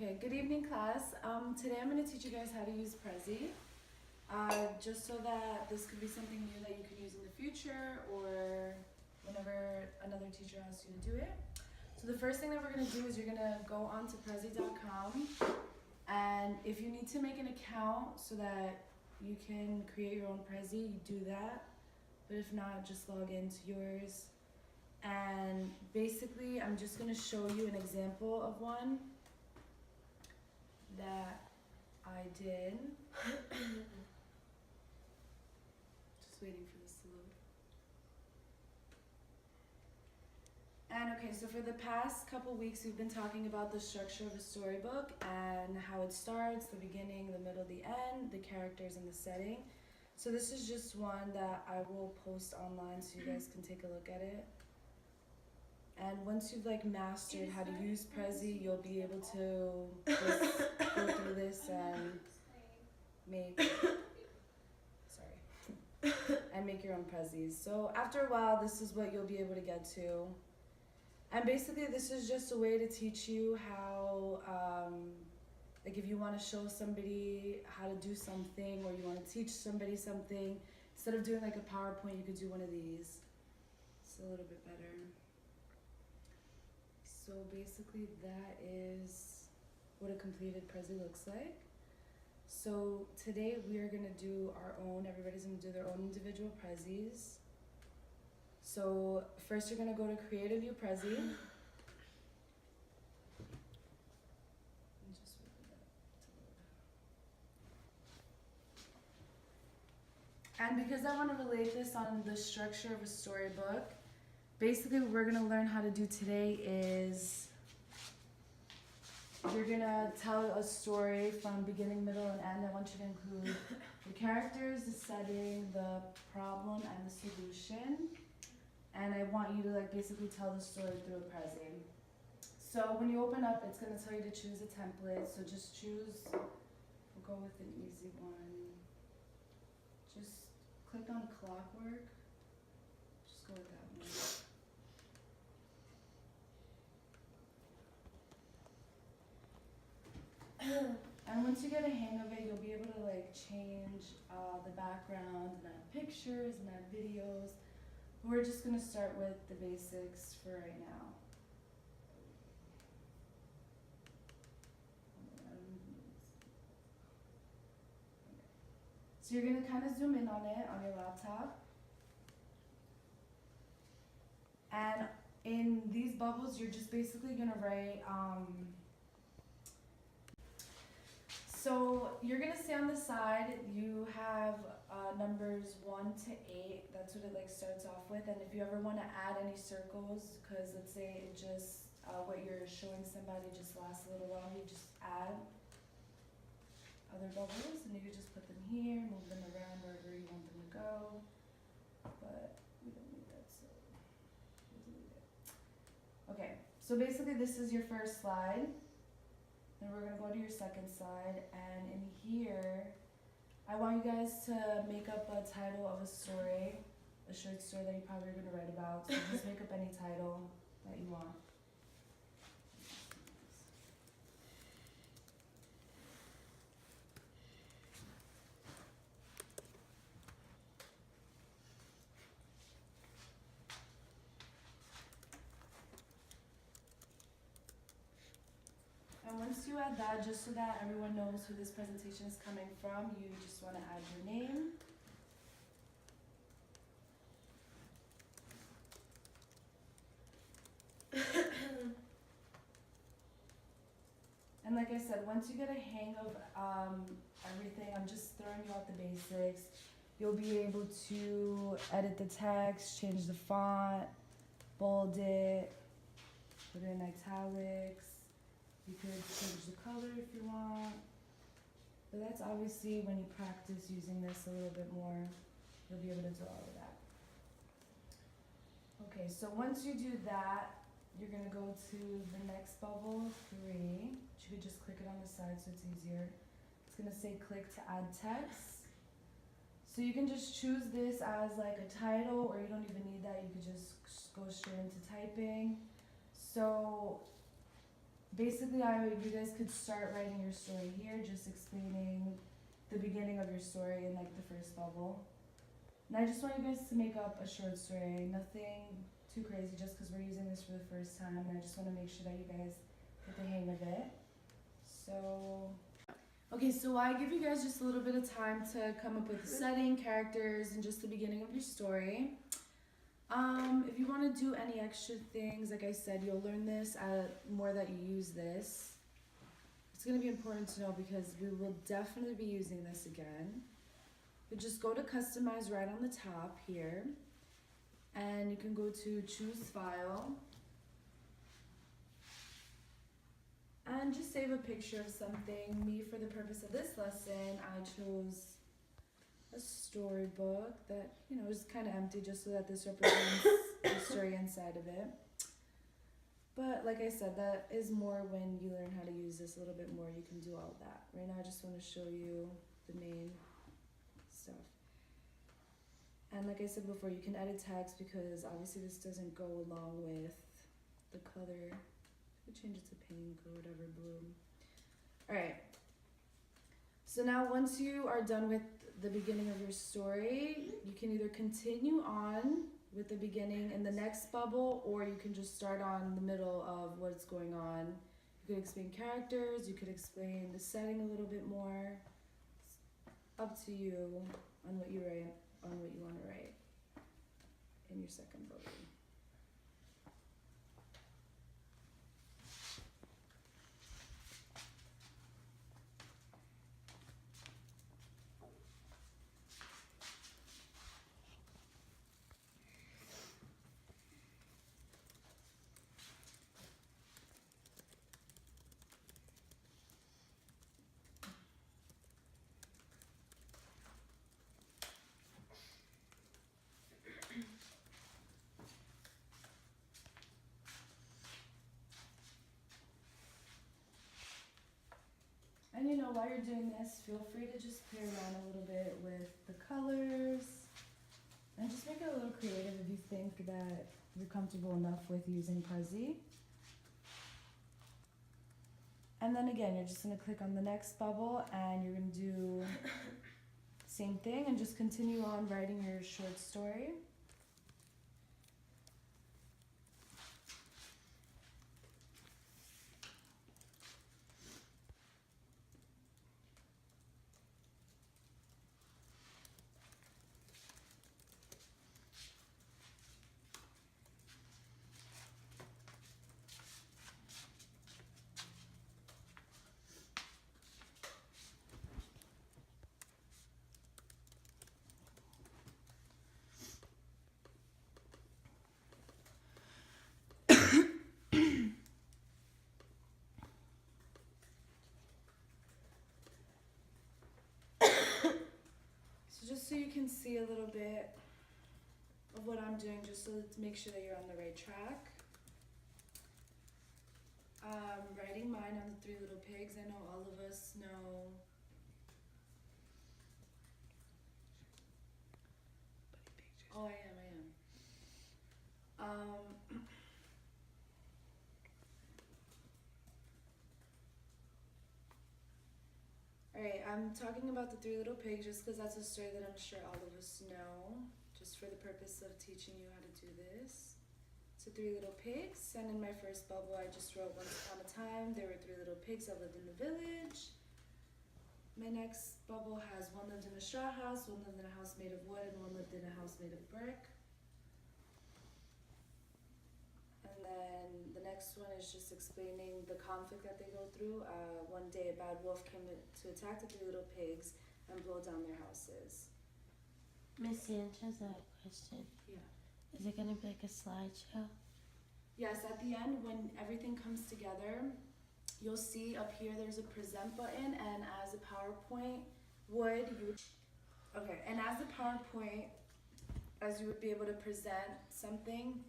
Okay, good evening class. Today I'm going to teach you guys how to use Prezi, just so that this could be something new that you can use in the future or whenever another teacher asks you to do it. So the first thing that we're going to do is you're going to go on to Prezi.com, and if you need to make an account so that you can create your own Prezi, you do that. But if not, just log into yours. And basically, I'm just going to show you an example of one that I did. Just waiting for this to load. And okay, so for the past couple weeks, we've been talking about the structure of a storybook and how it starts, the beginning, the middle, the end, the characters, and the setting. So this is just one that I will post online so you guys can take a look at it. And once you've mastered how to use Prezi, you'll be able to just go through this and make your own Prezis. So after a while, this is what you'll be able to get to. And basically, this is just a way to teach you how, if you want to show somebody how to do something, or you want to teach somebody something, instead of doing a PowerPoint, you could do one of these. It's a little bit better. So basically that is what a completed Prezi looks like. So today we are going to do our own, everybody's going to do their own individual Prezis. So first you're going to go to create a new Prezi. And because I want to relate this on the structure of a storybook, basically what we're going to learn how to do today is you're going to tell a story from beginning, middle, and end. I want you to include the characters, the setting, the problem, and the solution. And I want you to basically tell the story through a Prezi. So when you open up, it's going to tell you to choose a template. So just choose, we'll go with an easy one. Just click on clockwork. Just go with that one. And once you get a hang of it, you'll be able to change the background and add pictures and add videos. But we're just going to start with the basics for right now. So you're going to kind of zoom in on it on your laptop. And in these bubbles, you're just basically going to write so you're going to see on the side, you have numbers 1 to 8. That's what it starts off with. And if you ever want to add any circles, because let's say it just, what you're showing somebody just lasts a little while, you just add other bubbles, and you can just put them here, move them around wherever you want them to go. But we don't need that, so we'll delete it. Okay, so basically this is your first slide. Then we're going to go to your second slide, and in here, I want you guys to make up a title of a story, a short story that you probably are going to write about. So just make up any title that you want. And once you add that, just so that everyone knows who this presentation is coming from, you just want to add your name. And like I said, once you get a hang of everything, I'm just throwing you out the basics. You'll be able to edit the text, change the font, bold it, put it in italics. You could change the color if you want, but that's obviously when you practice using this a little bit more, you'll be able to do all of that. Okay, so once you do that, you're going to go to the next bubble, 3. You could just click it on the side so it's easier. It's going to say click to add text. So you can just choose this as a title, or you don't even need that. You could just go straight into typing. So basically, you guys could start writing your story here, just explaining the beginning of your story in like the first bubble. And I just want you guys to make up a short story, nothing too crazy, just because we're using this for the first time, and I just want to make sure that you guys get the hang of it. So, okay, so I give you guys just a little bit of time to come up with the setting, characters, and just the beginning of your story. If you want to do any extra things, like I said, you'll learn this more that you use this. It's going to be important to know because we will definitely be using this again. But just go to customize right on the top here, and you can go to choose file, and just save a picture of something. Me, for the purpose of this lesson, I chose a storybook that, you know, is kind of empty, just so that this represents the story inside of it. But like I said, that is more when you learn how to use this a little bit more. You can do all that. Right now I just want to show you the main stuff. And like I said before, you can edit text because obviously this doesn't go along with the color. You change it to pink or whatever, blue. Alright. So now once you are done with the beginning of your story, you can either continue on with the beginning in the next bubble, or you can just start on the middle of what's going on. You could explain characters, you could explain the setting a little bit more. It's up to you on what you write, on what you want to write in your second bubble. And you know, while you're doing this, feel free to just play around a little bit with the colors and just make it a little creative if you think that you're comfortable enough with using Prezi. And then again, you're just going to click on the next bubble and you're going to do same thing and just continue on writing your short story. Just so you can see a little bit of what I'm doing, just so to make sure that you're on the right track. Writing mine on the Three Little Pigs. I know all of us know. Oh, I am. Alright, I'm talking about the Three Little Pigs just because that's a story that I'm sure all of us know, just for the purpose of teaching you how to do this. So Three Little Pigs, and in my first bubble I just wrote once upon a time there were three little pigs that lived in a village. My next bubble has one lived in a straw house, one lived in a house made of wood, and one lived in a house made of brick. And then the next one is just explaining the conflict that they go through. One day a bad wolf came to attack the three little pigs and blow down their houses. Miss Sanchez, I have a question. Yeah. Is it going to be like a slideshow? Yes, at the end when everything comes together, you'll see up here there's a present button, and as a PowerPoint would, and as a PowerPoint, as you would be able to present something,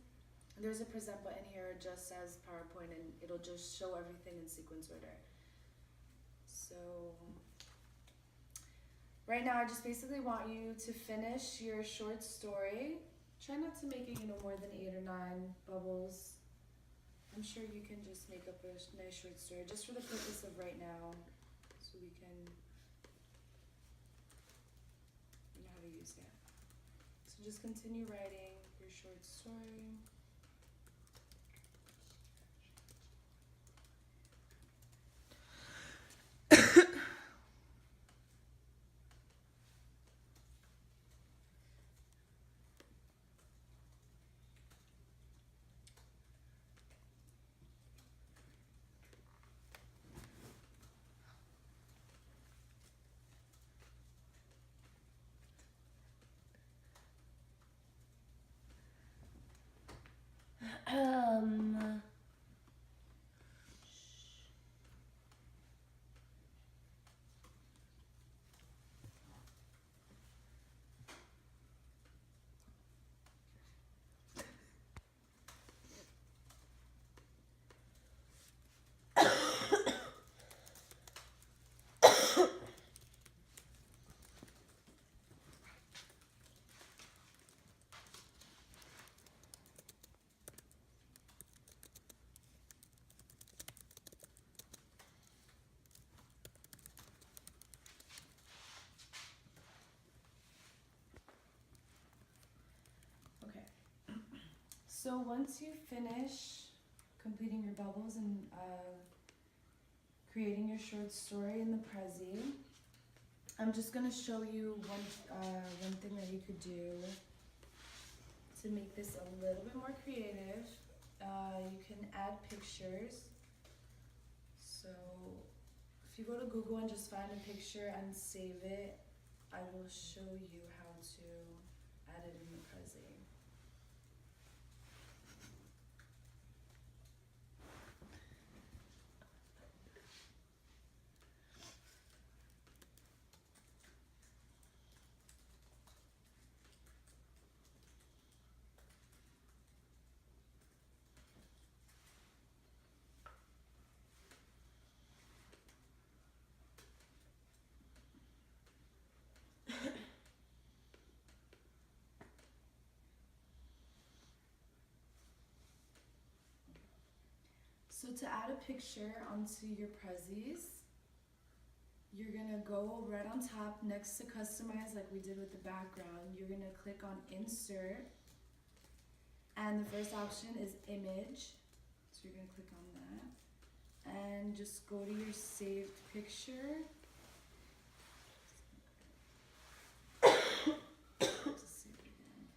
there's a present button here just as PowerPoint, and it'll just show everything in sequence order. So right now I just basically want you to finish your short story. Try not to make it, more than 8 or 9 bubbles. I'm sure you can just make up a nice short story just for the purpose of right now, so we can know how to use it. So just continue writing your short story. Um. Okay. So once you finish completing your bubbles and creating your short story in the Prezi, I'm just gonna show you one thing that you could do to make this a little bit more creative. You can add pictures. So if you go to Google and just find a picture and save it, I will show you how to add it in the Prezi. So to add a picture onto your Prezis, you're gonna go right on top next to customize like we did with the background. You're gonna click on insert, and the first option is image. So you're gonna click on that and just go to your saved picture. Just save it again.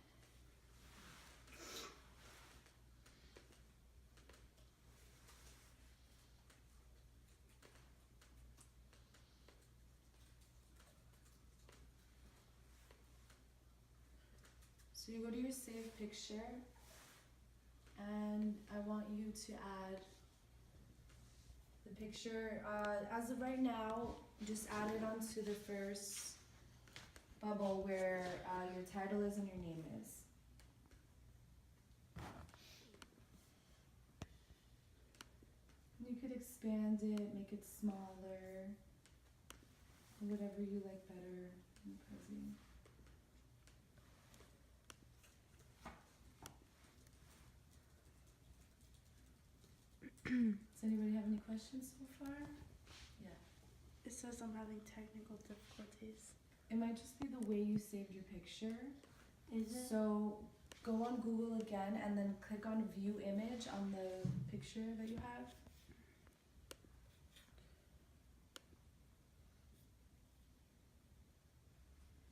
So you go to your saved picture, and I want you to add the picture. As of right now, just add it onto the first bubble where your title is and your name is. You could expand it, make it smaller, whatever you like better in Prezi. Does anybody have any questions so far? Yeah. It says I'm having technical difficulties. It might just be the way you saved your picture. Is it? So go on Google again and then click on view image on the picture that you have.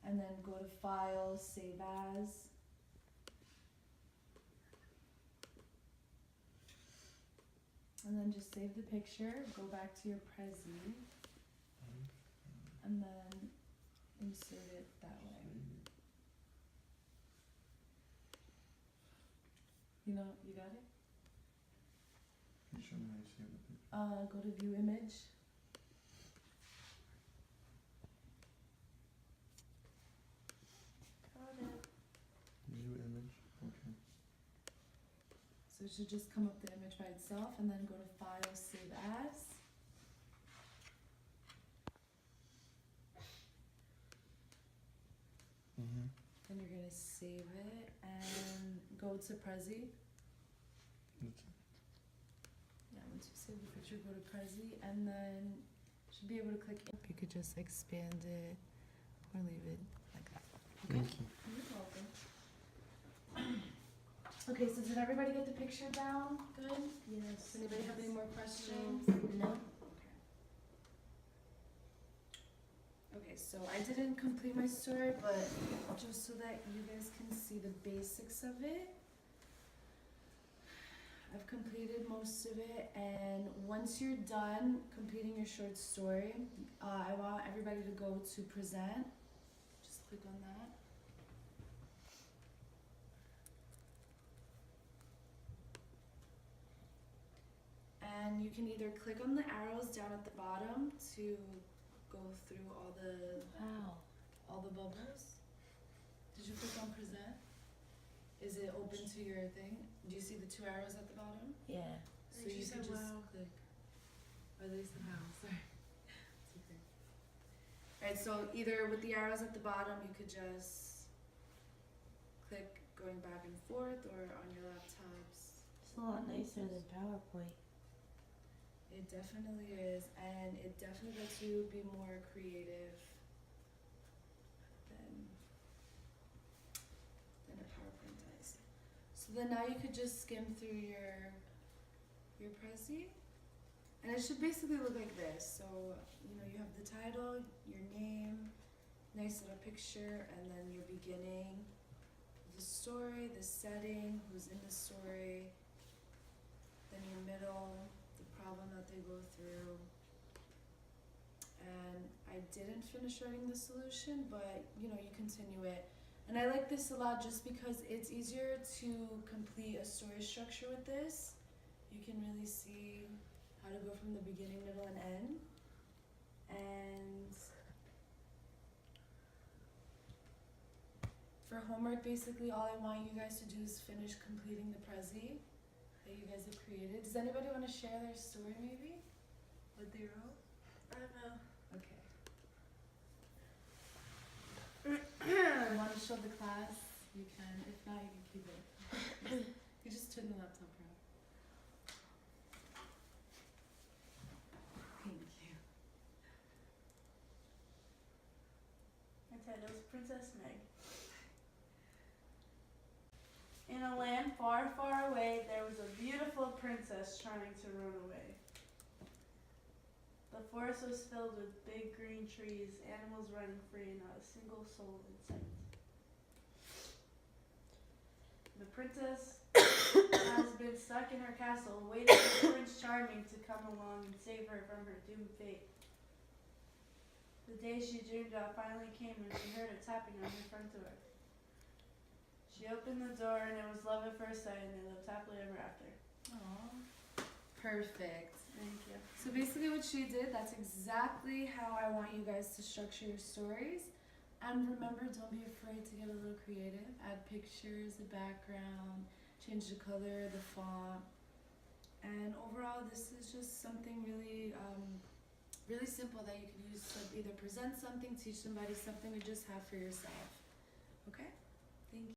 And then go to file, save as. And then just save the picture, go back to your Prezi, and then insert it that way. You know, you got it? Can you show me how you save the picture? Go to view image. Got it. View image. Okay. So it should just come up the image by itself, and then go to file, save as. Mhm. Then you're gonna save it and go to Prezi. That's it. save the picture, go to Prezi, and then should be able to click. You could just expand it or leave it like that. Thank you. You're welcome. Okay, so did everybody get the picture down? Good? Yes. Does anybody have any more questions? No. Okay, so I didn't complete my story, but just so that you guys can see the basics of it, I've completed most of it, and once you're done completing your short story, I want everybody to go to present. Just click on that. And you can either click on the arrows down at the bottom to go through all Wow. the bubbles. Did you click on present? Is it open to your thing? Do you see the two arrows at the bottom? Yeah. So They you just can said just wow. click. Or they said how, sorry. It's okay. Alright, so either with the arrows at the bottom you could just click going back and forth, or on your laptops. It's a lot nicer than PowerPoint. It definitely is, and it definitely lets you be more creative than a PowerPoint does. So then now you could just skim through your Prezi, and it should basically look like this. So you know, you have the title, your name, nice little picture, and then your beginning, the story, the setting, who's in the story, then your middle, the problem that they go through. And I didn't finish writing the solution, but you know, you continue it. And I like this a lot just because it's easier to complete a story structure with this. You can really see how to go from the beginning, middle, and end. And for homework, basically all I want you guys to do is finish completing the Prezi that you guys have created. Does anybody want to share their story maybe? What they wrote? I will. Okay. You want to show the class? You can. If not, you can keep it. You just turn the laptop around. Thank you. My title is Princess Meg. In a land far, far away, there was a beautiful princess trying to run away. The forest was filled with big green trees, animals running free, and not a single soul in sight. The princess has been stuck in her castle, waiting for Prince Charming to come along and save her from her doomed fate. The day she dreamed of finally came when she heard a tapping on her front door. She opened the door and it was love at first sight, and they lived happily ever after. Aww. Perfect. Thank you. So basically what she did, that's exactly how I want you guys to structure your stories. And remember, don't be afraid to get a little creative. Add pictures, the background, change the color, the font. And overall, this is just something really, really simple that you can use to either present something, teach somebody something, or just have for yourself.